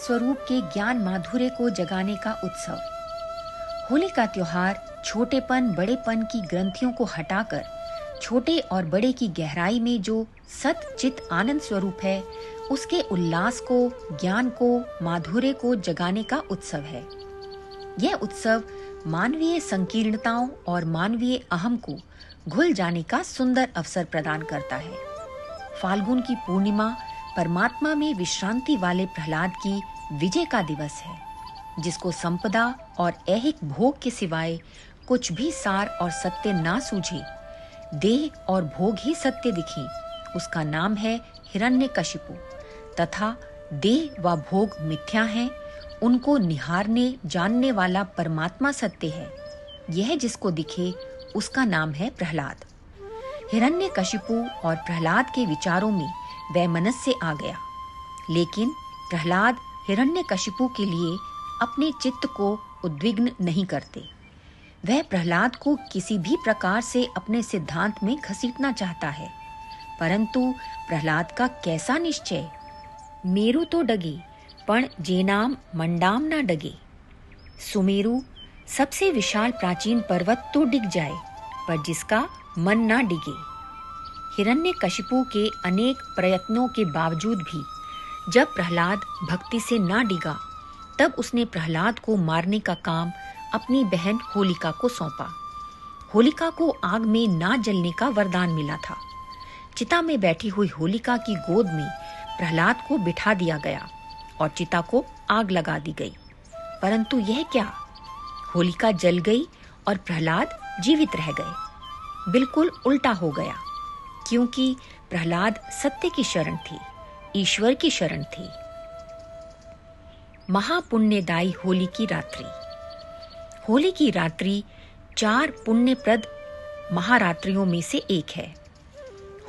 स्वरूप के ज्ञान माधुर्य को जगाने का उत्सव। होली का त्योहार छोटेपन बड़ेपन की ग्रंथियों को हटाकर छोटे और बड़े की गहराई में जो सत चित आनंद स्वरूप है, उसके उल्लास को, ज्ञान को, माधुर्य को जगाने का उत्सव है। यह उत्सव मानवीय संकीर्णताओं और मानवीय अहम को घुल जाने का सुंदर अवसर प्रदान करता है। फाल्गुन की पूर्णिमा परमात्मा में विश्रांति वाले प्रहलाद की विजय का दिवस है, जिसको संपदा और ऐहिक भोग के सिवाय कुछ भी सार और सत्य ना सूझे, देह और भोग ही सत्य दिखे, उसका नाम है हिरण्यकशिपु। तथा देह व भोग मिथ्या हैं, उनको निहारने जानने वाला परमात्मा सत्य है। यह जिसको दिखे उसका नाम है प्रहलाद। हिरण्यकशिपु और प्रहलाद के विचारों में वैमनस्य आ गया, लेकिन प्रहलाद हिरण्यकशिपु के लिए अपने चित्त को उद्विग्न नहीं करते। वह प्रहलाद को किसी भी प्रकार से अपने सिद्धांत में घसीटना चाहता है, परंतु प्रहलाद का कैसा निश्चय। मेरु तो डगे पण जेनाम मंडाम ना डगे। सुमेरु सबसे विशाल प्राचीन पर्वत तो डिग जाए, पर जिसका मन ना डिगे। हिरण्यकशिपु के अनेक प्रयत्नों के बावजूद भी जब प्रहलाद भक्ति से ना डिगा, तब उसने प्रहलाद को मारने का काम अपनी बहन होलिका को सौंपा। होलिका को आग में ना जलने का वरदान मिला था। चिता में बैठी हुई होलिका की गोद में प्रहलाद को बिठा दिया गया और चिता को आग लगा दी गई। परंतु यह क्या, होलिका जल गई और प्रहलाद जीवित रह गए। बिल्कुल उल्टा हो गया, क्योंकि प्रहलाद सत्य की शरण थी, ईश्वर की शरण थी। महापुण्यदायी होली की रात्रि। होली की रात्रि 4 पुण्यप्रद महारात्रियों में से एक है।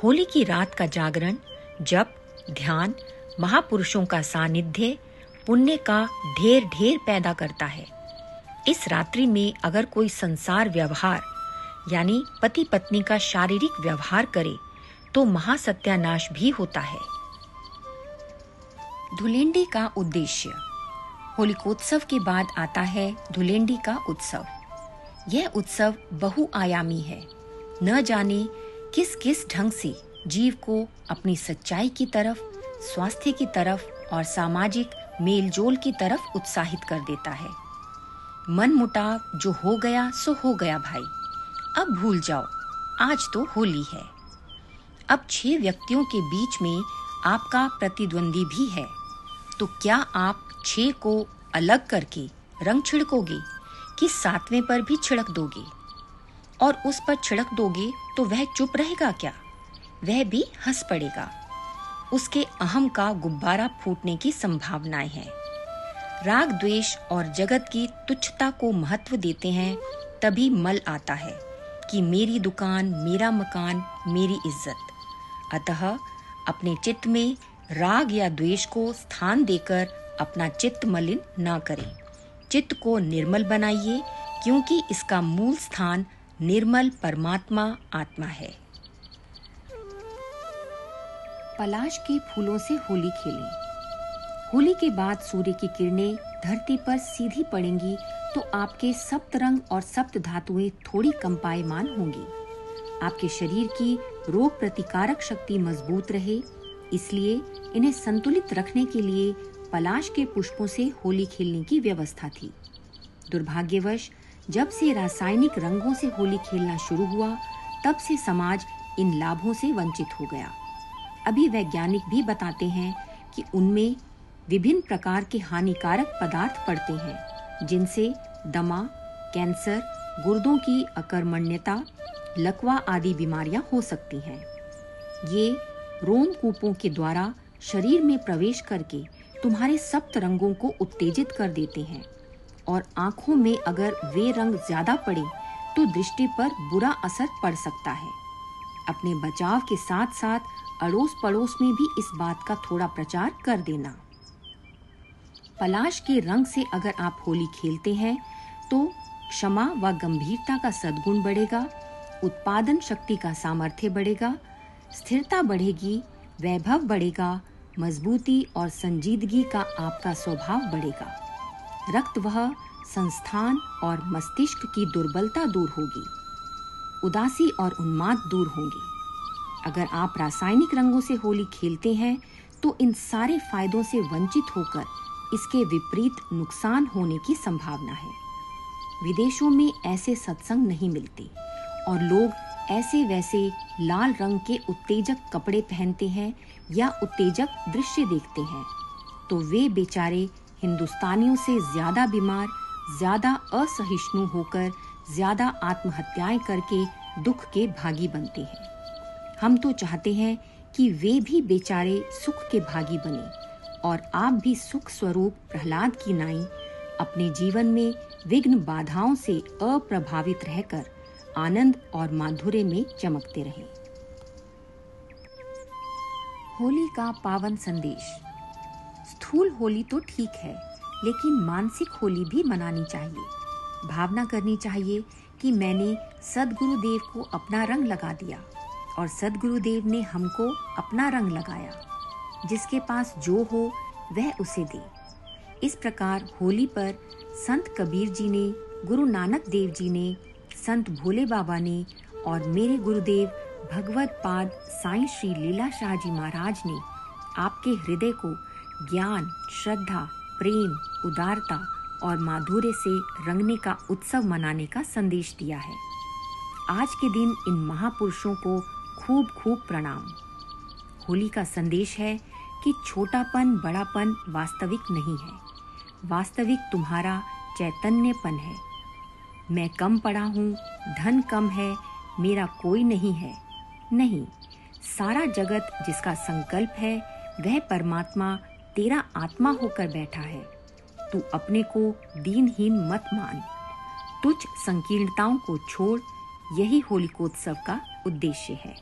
होली की रात का जागरण, जप, ध्यान, महापुरुषों का सानिध्य पुण्य का ढेर ढेर पैदा करता है। इस रात्रि में अगर कोई संसार व्यवहार यानी पति पत्नी का शारीरिक व्यवहार करे तो महासत्यानाश भी होता है। धुलेंडी का उद्देश्य। होलिकोत्सव के बाद आता है धुलेंडी का उत्सव। यह उत्सव बहुआयामी है। न जाने किस किस ढंग से जीव को अपनी सच्चाई की तरफ, स्वास्थ्य की तरफ और सामाजिक मेलजोल की तरफ उत्साहित कर देता है। मन मुटाव जो हो गया सो हो गया भाई, अब भूल जाओ, आज तो होली है। अब 6 व्यक्तियों के बीच में आपका प्रतिद्वंदी भी है, तो क्या आप 6 को अलग करके रंग छिड़कोगे कि 7वें पर भी छिड़क दोगे? और उस पर छिड़क दोगे तो वह चुप रहेगा क्या? वह भी हंस पड़ेगा। उसके अहम का गुब्बारा फूटने की संभावनाएं हैं। राग द्वेष और जगत की तुच्छता को महत्व देते हैं, तभी मल आता है कि मेरी दुकान, मेरा मकान, मेरी इज्जत। अतः अपने चित्त में राग या द्वेष को स्थान देकर अपना चित्त मलिन ना करें। चित्त को निर्मल बनाइए, क्योंकि इसका मूल स्थान निर्मल परमात्मा आत्मा है। पलाश के फूलों से होली खेलें। होली के बाद सूर्य की किरणें धरती पर सीधी पड़ेंगी तो आपके सप्त रंग और सप्त धातुएं थोड़ी कंपायमान होंगी। आपके शरीर की रोग प्रतिकारक शक्ति मजबूत रहे, इसलिए इन्हें संतुलित रखने के लिए पलाश के पुष्पों से होली खेलने की व्यवस्था थी। दुर्भाग्यवश जब से रासायनिक रंगों से होली खेलना शुरू हुआ, तब से समाज इन लाभों से वंचित हो गया। अभी वैज्ञानिक भी बताते हैं कि उनमें विभिन्न प्रकार के हानिकारक पदार्थ पड़ते हैं, जिनसे दमा, कैंसर, गुर्दों की अकर्मण्यता, लकवा आदि बीमारियां हो सकती हैं। ये रोमकूपों के द्वारा शरीर में प्रवेश करके तुम्हारे सप्त रंगों को उत्तेजित कर देते हैं, और आंखों में अगर वे रंग ज्यादा पड़े तो दृष्टि पर बुरा असर पड़ सकता है। अपने बचाव के साथ साथ अड़ोस पड़ोस में भी इस बात का थोड़ा प्रचार कर देना। पलाश के रंग से अगर आप होली खेलते हैं तो क्षमा व गंभीरता का सद्गुण बढ़ेगा, उत्पादन शक्ति का सामर्थ्य बढ़ेगा, स्थिरता बढ़ेगी, वैभव बढ़ेगा, मजबूती और संजीदगी का आपका स्वभाव बढ़ेगा। रक्त वह संस्थान और मस्तिष्क की दुर्बलता दूर होगी। उदासी और उन्माद दूर होंगे। अगर आप रासायनिक रंगों से होली खेलते हैं तो इन सारे फायदों से वंचित होकर इसके विपरीत नुकसान होने की संभावना है। विदेशों में ऐसे सत्संग नहीं मिलते और लोग ऐसे वैसे लाल रंग के उत्तेजक कपड़े पहनते हैं या उत्तेजक दृश्य देखते हैं तो वे बेचारे हिंदुस्तानियों से ज्यादा बीमार, ज्यादा असहिष्णु होकर ज्यादा आत्महत्याएं करके दुख के भागी बनते हैं। हम तो चाहते हैं कि वे भी बेचारे सुख के भागी बने और आप भी सुख स्वरूप प्रहलाद की नाई अपने जीवन में विघ्न बाधाओं से अप्रभावित रहकर आनंद और माधुर्य में चमकते रहें। होली का पावन संदेश। स्थूल होली तो ठीक है, लेकिन मानसिक होली भी मनानी चाहिए। भावना करनी चाहिए कि मैंने सद्गुरुदेव को अपना रंग लगा दिया और सद्गुरुदेव ने हमको अपना रंग लगाया। जिसके पास जो हो वह उसे दे। इस प्रकार होली पर संत कबीर जी ने, गुरु नानक देव जी ने, संत भोले बाबा ने और मेरे गुरुदेव भगवत पाद साईं श्री लीला शाह जी महाराज ने आपके हृदय को ज्ञान, श्रद्धा, प्रेम, उदारता और माधुर्य से रंगने का उत्सव मनाने का संदेश दिया है। आज के दिन इन महापुरुषों को खूब खूब प्रणाम। होली का संदेश है कि छोटापन, बड़ापन वास्तविक नहीं है। वास्तविक तुम्हारा चैतन्यपन है। मैं कम पड़ा हूँ, धन कम है, मेरा कोई नहीं है। नहीं, सारा जगत जिसका संकल्प है वह परमात्मा तेरा आत्मा होकर बैठा है। तू अपने को दीनहीन मत मान। तुच्छ संकीर्णताओं को छोड़, यही होलिकोत्सव का उद्देश्य है।